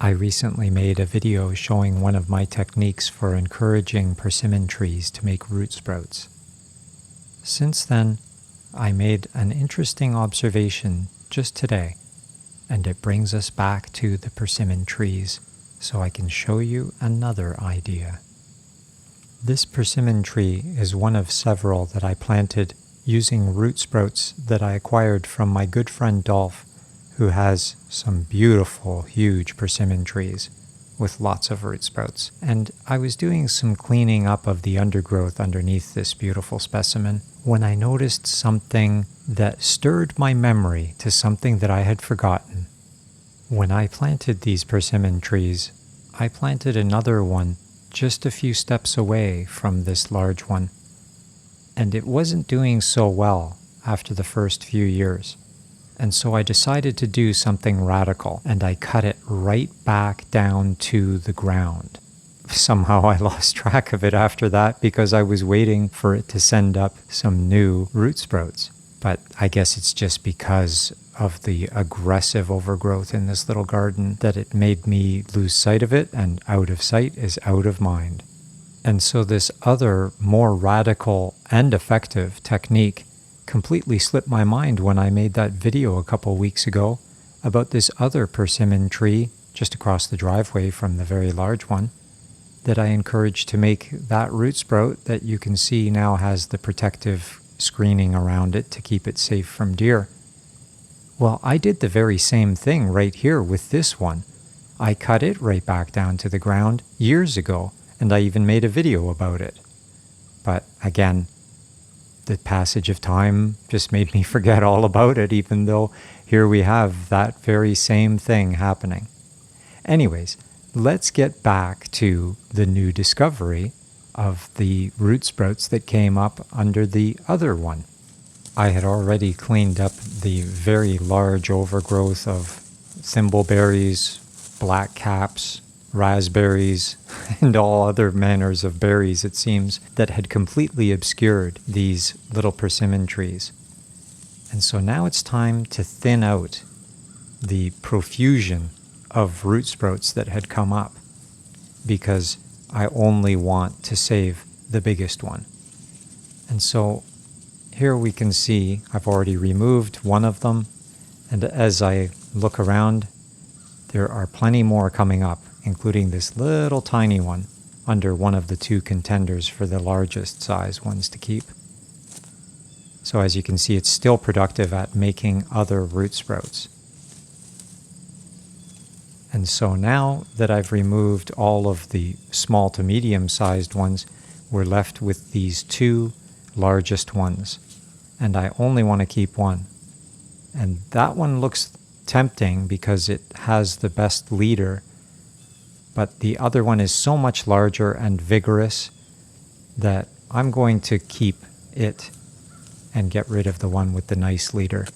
I recently made a video showing one of my techniques for encouraging persimmon trees to make root sprouts. Since then, I made an interesting observation just today, and it brings us back to the persimmon trees so I can show you another idea. This persimmon tree is one of several that I planted using root sprouts that I acquired from my good friend Dolph, who has some beautiful, huge persimmon trees with lots of root sprouts. And I was doing some cleaning up of the undergrowth underneath this beautiful specimen when I noticed something that stirred my memory to something that I had forgotten. When I planted these persimmon trees, I planted another one just a few steps away from this large one, and it wasn't doing so well after the first few years. And so I decided to do something radical, and I cut it right back down to the ground. Somehow I lost track of it after that because I was waiting for it to send up some new root sprouts. But I guess it's just because of the aggressive overgrowth in this little garden that it made me lose sight of it, and out of sight is out of mind. And so this other, more radical and effective technique completely slipped my mind when I made that video a couple weeks ago about this other persimmon tree just across the driveway from the very large one that I encouraged to make that root sprout that you can see now has the protective screening around it to keep it safe from deer. Well, I did the very same thing right here with this one. I cut it right back down to the ground years ago, and I even made a video about it. But again, the passage of time just made me forget all about it, even though here we have that very same thing happening. Anyways, let's get back to the new discovery of the root sprouts that came up under the other one. I had already cleaned up the very large overgrowth of thimbleberries, black caps, raspberries, and all other manners of berries, it seems, that had completely obscured these little persimmon trees. And so now it's time to thin out the profusion of root sprouts that had come up, because I only want to save the biggest one. And so here we can see I've already removed one of them, and as I look around, there are plenty more coming up, including this little tiny one under one of the two contenders for the largest size ones to keep. So as you can see, it's still productive at making other root sprouts. And so now that I've removed all of the small to medium-sized ones, we're left with these two largest ones. And I only want to keep one. And that one looks tempting because it has the best leader, but the other one is so much larger and vigorous that I'm going to keep it and get rid of the one with the nice leader,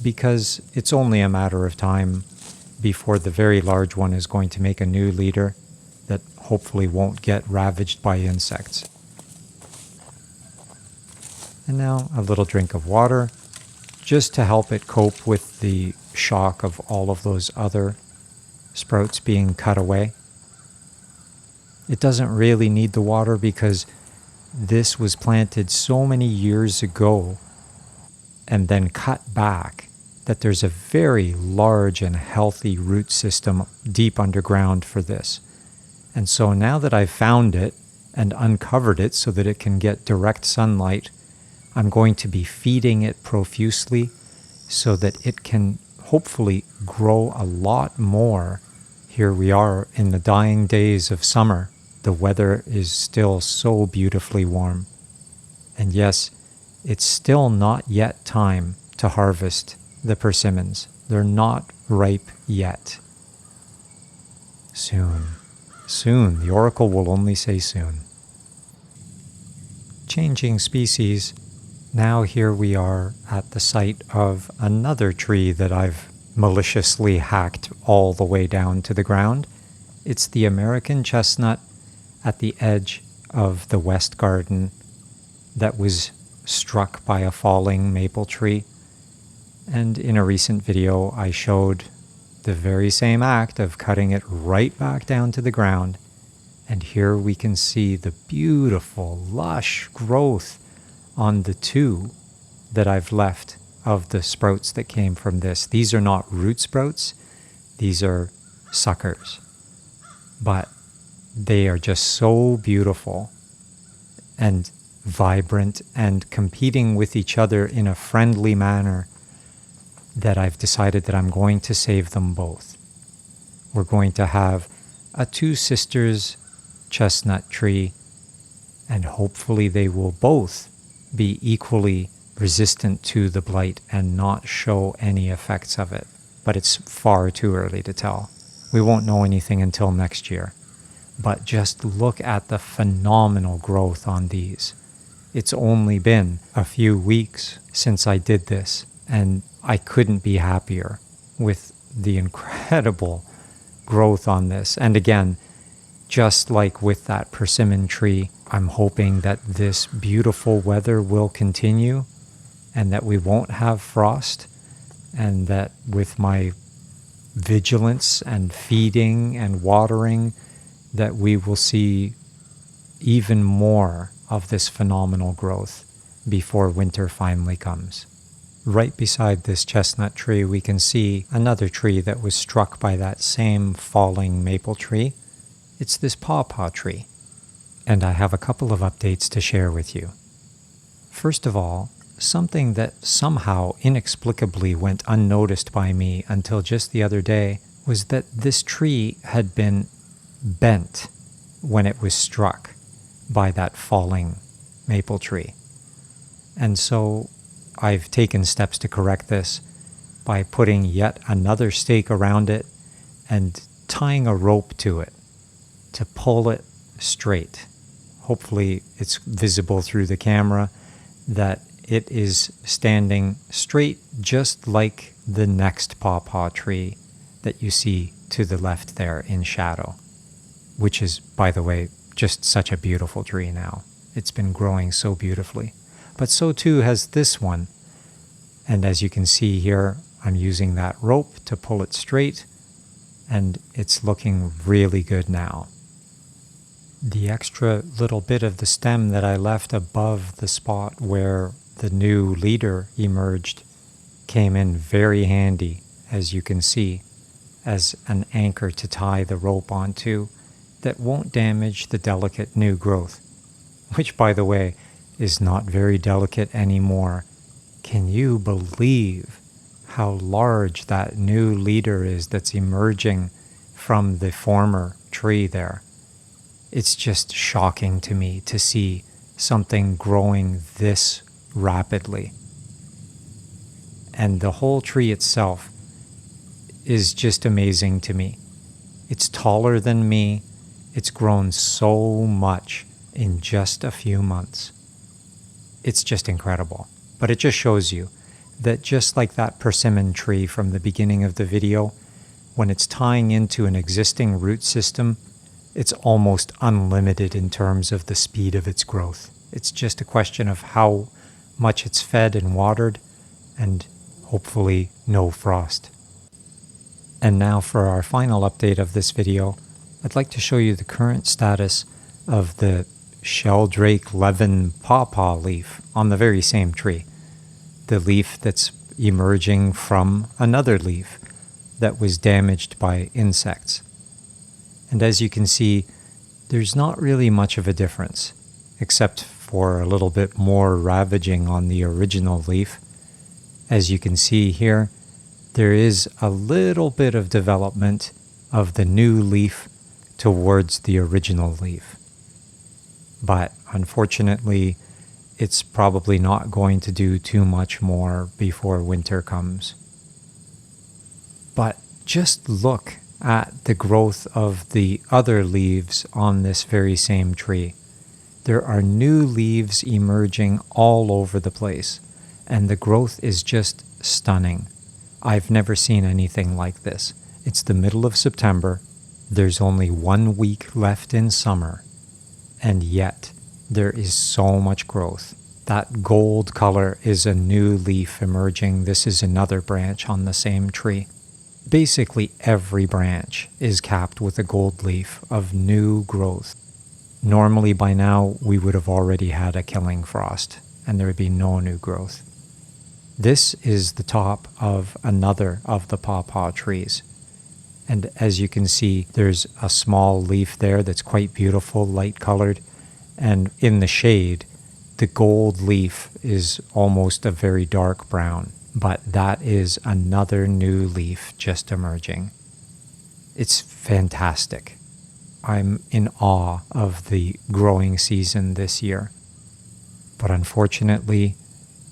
because it's only a matter of time before the very large one is going to make a new leader that hopefully won't get ravaged by insects. And now a little drink of water, just to help it cope with the shock of all of those other sprouts being cut away. It doesn't really need the water because this was planted so many years ago and then cut back that there's a very large and healthy root system deep underground for this. And so now that I've found it and uncovered it so that it can get direct sunlight, I'm going to be feeding it profusely so that it can hopefully grow a lot more. Here we are in the dying days of summer. The weather is still so beautifully warm. And yes, it's still not yet time to harvest the persimmons. They're not ripe yet. Soon. Soon. The oracle will only say soon. Changing species. Now here we are at the site of another tree that I've maliciously hacked all the way down to the ground. It's the American chestnut at the edge of the west garden that was struck by a falling maple tree. And in a recent video I showed the very same act of cutting it right back down to the ground. And here we can see the beautiful, lush growth on the two that I've left of the sprouts that came from this. These are not root sprouts, these are suckers. But they are just so beautiful and vibrant and competing with each other in a friendly manner that I've decided that I'm going to save them both. We're going to have a two sisters chestnut tree, and hopefully they will both be equally resistant to the blight and not show any effects of it. But it's far too early to tell. We won't know anything until next year. But just look at the phenomenal growth on these. It's only been a few weeks since I did this, and I couldn't be happier with the incredible growth on this. And again, just like with that persimmon tree, I'm hoping that this beautiful weather will continue and that we won't have frost, and that with my vigilance and feeding and watering, that we will see even more of this phenomenal growth before winter finally comes. Right beside this chestnut tree, we can see another tree that was struck by that same falling maple tree. It's this Paw Paw tree, and I have a couple of updates to share with you. First of all, something that somehow inexplicably went unnoticed by me until just the other day was that this tree had been bent when it was struck by that falling maple tree. And so I've taken steps to correct this by putting yet another stake around it and tying a rope to it to pull it straight. Hopefully it's visible through the camera that it is standing straight, just like the next Paw Paw tree that you see to the left there in shadow, which is, by the way, just such a beautiful tree now. It's been growing so beautifully. But so too has this one. And as you can see here, I'm using that rope to pull it straight, and it's looking really good now. The extra little bit of the stem that I left above the spot where the new leader emerged came in very handy, as you can see, as an anchor to tie the rope onto that won't damage the delicate new growth, which, by the way, is not very delicate anymore. Can you believe how large that new leader is that's emerging from the former tree there? It's just shocking to me to see something growing this rapidly. And the whole tree itself is just amazing to me. It's taller than me. It's grown so much in just a few months. It's just incredible. But it just shows you that just like that persimmon tree from the beginning of the video, when it's tying into an existing root system, it's almost unlimited in terms of the speed of its growth. It's just a question of how much it's fed and watered, and hopefully no frost. And now for our final update of this video, I'd like to show you the current status of the Sheldrake Levin Paw Paw leaf on the very same tree. The leaf that's emerging from another leaf that was damaged by insects. And as you can see, there's not really much of a difference, except for a little bit more ravaging on the original leaf. As you can see here, there is a little bit of development of the new leaf towards the original leaf. But unfortunately, it's probably not going to do too much more before winter comes. But just look at the growth of the other leaves on this very same tree. There are new leaves emerging all over the place, and the growth is just stunning. I've never seen anything like this. It's the middle of September. There's only 1 week left in summer, and yet there is so much growth. That gold color is a new leaf emerging. This is another branch on the same tree. Basically every branch is capped with a gold leaf of new growth. Normally by now we would have already had a killing frost and there would be no new growth. This is the top of another of the Paw Paw trees. And as you can see, there's a small leaf there that's quite beautiful, light colored. And in the shade, the gold leaf is almost a very dark brown. But that is another new leaf just emerging. It's fantastic. I'm in awe of the growing season this year. But unfortunately,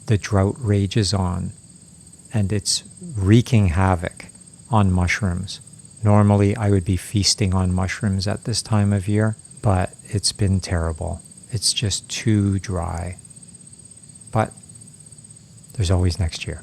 the drought rages on, and it's wreaking havoc on mushrooms. Normally, I would be feasting on mushrooms at this time of year, but it's been terrible. It's just too dry. But there's always next year.